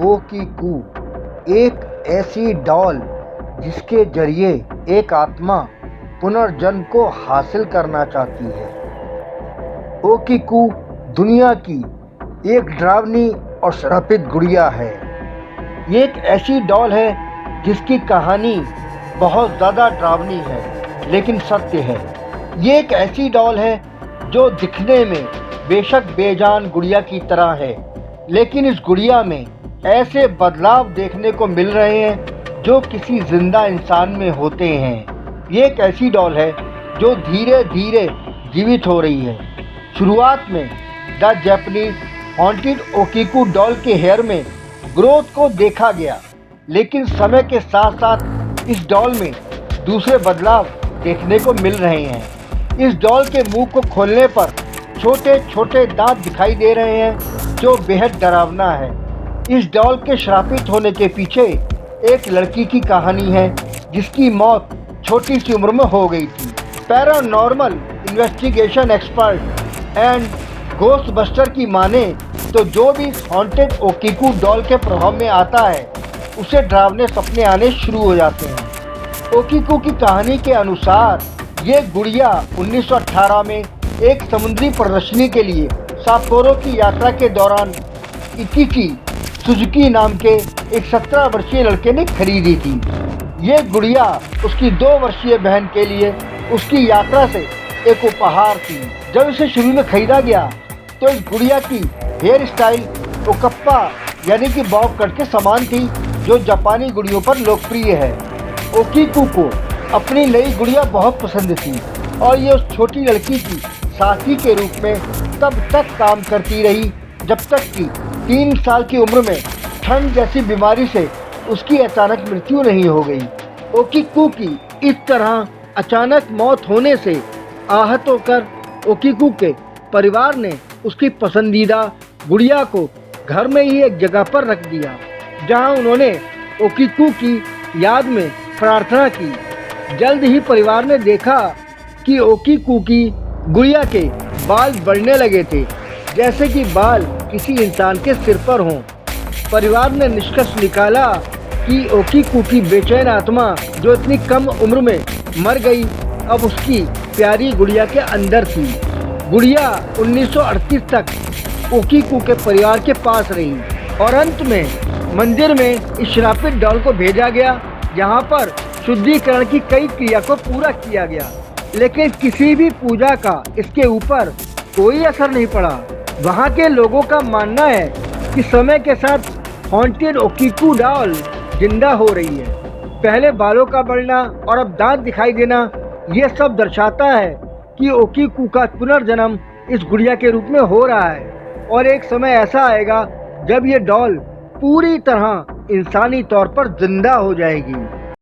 ओकीकू एक ऐसी डॉल जिसके जरिए एक आत्मा पुनर्जन्म को हासिल करना चाहती है। ओकीकू दुनिया की एक डरावनी और श्रापित गुड़िया है। ये एक ऐसी डॉल है जिसकी कहानी बहुत ज़्यादा डरावनी है लेकिन सत्य है। ये एक ऐसी डॉल है जो दिखने में बेशक बेजान गुड़िया की तरह है, लेकिन इस गुड़िया में ऐसे बदलाव देखने को मिल रहे हैं जो किसी जिंदा इंसान में होते हैं। ये एक ऐसी डॉल है जो धीरे धीरे जीवित हो रही है। शुरुआत में द जापानीज हॉन्टेड ओकीकू डॉल के हेयर में ग्रोथ को देखा गया, लेकिन समय के साथ साथ इस डॉल में दूसरे बदलाव देखने को मिल रहे हैं। इस डॉल के मुंह को खोलने पर छोटे छोटे दांत दिखाई दे रहे हैं जो बेहद डरावना है। इस डॉल के श्रापित होने के पीछे एक लड़की की कहानी है जिसकी मौत छोटी सी उम्र में हो गई थी। पैरानॉर्मल इन्वेस्टिगेशन एक्सपर्ट एंड घोस्टबस्टर की माने तो जो भी हॉन्टेड ओकीकू डॉल के प्रभाव में आता है उसे डरावने सपने आने शुरू हो जाते हैं। ओकीकू की कहानी के अनुसार ये गुड़िया 1918 में एक समुद्री प्रदर्शनी के लिए साप्पोरो की यात्रा के दौरान इकिची सुजुकी नाम के एक 17 वर्षीय लड़के ने खरीदी थी। ये गुड़िया उसकी 2 वर्षीय बहन के लिए उसकी यात्रा से एक उपहार थी। जब इसे शुरू में खरीदा गया तो इस गुड़िया की हेयर स्टाइल ओकप्पा यानी कि बॉब कट के समान थी जो जापानी गुड़ियों पर लोकप्रिय है। ओकीकू को अपनी नई गुड़िया बहुत पसंद थी और ये उस छोटी लड़की की साथी के रूप में तब तक काम करती रही जब तक कि 3 साल की उम्र में ठंड जैसी बीमारी से उसकी अचानक मृत्यु नहीं हो गई। ओकीकू की इस तरह अचानक मौत होने से आहत होकर ओकीकू के परिवार ने उसकी पसंदीदा गुड़िया को घर में ही एक जगह पर रख दिया, जहां उन्होंने ओकीकू की याद में प्रार्थना की। जल्द ही परिवार ने देखा कि ओकीकू की गुड़िया के बाल बढ़ने लगे थे, जैसे कि बाल किसी इंसान के सिर पर हों। परिवार ने निष्कर्ष निकाला कि ओकीकू की बेचैन आत्मा जो इतनी कम उम्र में मर गई अब उसकी प्यारी गुड़िया के अंदर थी। गुड़िया 1938 तक ओकीकू के परिवार के पास रही और अंत में मंदिर में इस श्रापित डॉल को भेजा गया, जहाँ पर शुद्धिकरण की कई क्रिया को पूरा किया गया, लेकिन किसी भी पूजा का इसके ऊपर कोई असर नहीं पड़ा। वहाँ के लोगों का मानना है कि समय के साथ हॉन्टेड ओकीकू डॉल जिंदा हो रही है। पहले बालों का बढ़ना और अब दांत दिखाई देना, ये सब दर्शाता है कि ओकीकू का पुनर्जन्म इस गुड़िया के रूप में हो रहा है और एक समय ऐसा आएगा जब ये डॉल पूरी तरह इंसानी तौर पर जिंदा हो जाएगी।